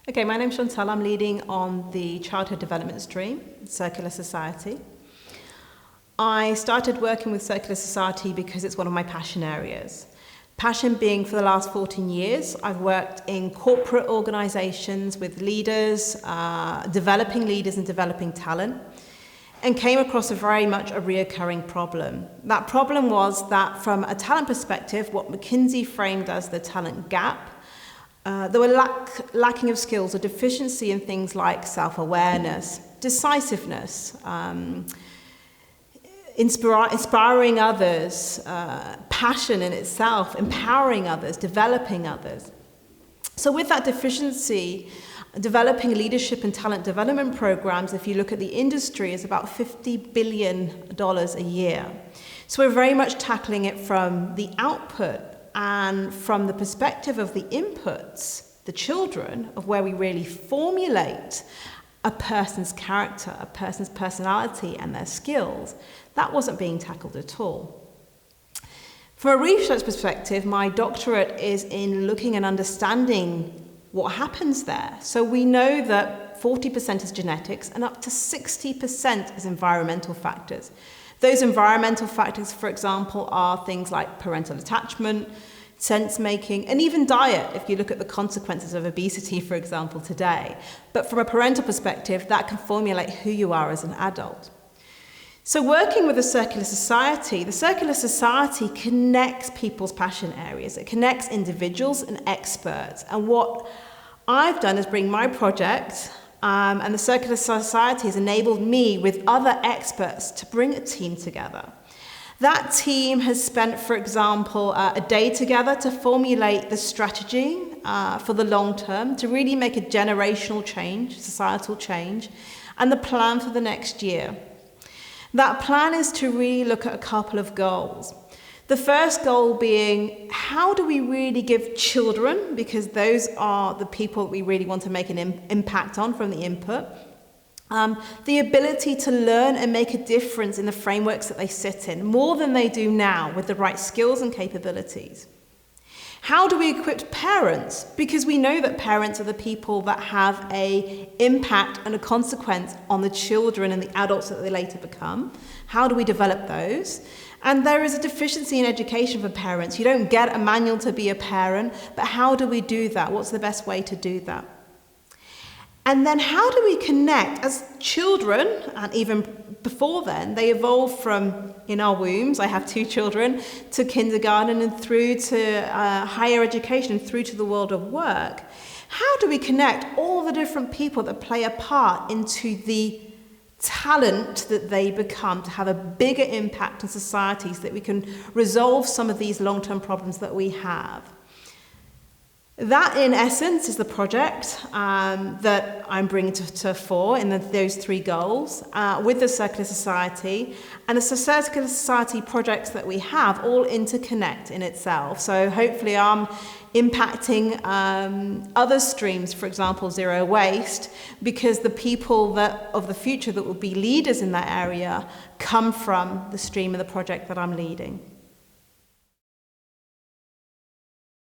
Okay, my name's Chantelle. I'm leading on the childhood development stream, CircularSociety. I started working with CircularSociety because it's one of my passion areas. Passion being for the last 14 years, I've worked in corporate organizations with leaders, developing leaders and developing talent, and came across very much a reoccurring problem. That problem was that from a talent perspective, what McKinsey framed as the talent gap, there were lacking of skills or deficiency in things like self-awareness, decisiveness, inspiring others, passion in itself, empowering others, developing others. So with that deficiency, developing leadership and talent development programs, if you look at the industry, is about $50 billion a year. So we're very much tackling it from the output and from the perspective of the inputs, the children, of where we really formulate a person's character, a person's personality and their skills. That wasn't being tackled at all. From a research perspective, my doctorate is in looking and understanding what happens there. So we know that 40% is genetics and up to 60% is environmental factors. Those environmental factors, for example, are things like parental attachment, sense-making, and even diet, if you look at the consequences of obesity, for example, today. But from a parental perspective, that can formulate who you are as an adult. So working with the Circular Society connects people's passion areas. It connects individuals and experts. And what I've done is bring my project, and the Circular Society has enabled me with other experts to bring a team together. That team has spent, for example, a day together to formulate the strategy for the long term, to really make a generational change, societal change, and the plan for the next year. That plan is to really look at a couple of goals. The first goal being, how do we really give children, because those are the people that we really want to make an impact on from the input, the ability to learn and make a difference in the frameworks that they sit in, more than they do now, with the right skills and capabilities. How do we equip parents? Because we know that parents are the people that have an impact and a consequence on the children and the adults that they later become. How do we develop those? And there is a deficiency in education for parents. You don't get a manual to be a parent, but how do we do that? What's the best way to do that? And then how do we connect as children, and even before then, they evolve from in our wombs, I have 2 children, to kindergarten and through to higher education, through to the world of work. How do we connect all the different people that play a part into the talent that they become to have a bigger impact on societies, that we can resolve some of these long-term problems that we have? That, in essence, is the project that I'm bringing to fore in those 3 goals with the Circular Society. And the Circular Society projects that we have all interconnect in itself. So hopefully I'm impacting other streams, for example, zero waste, because the people of the future that will be leaders in that area come from the stream of the project that I'm leading.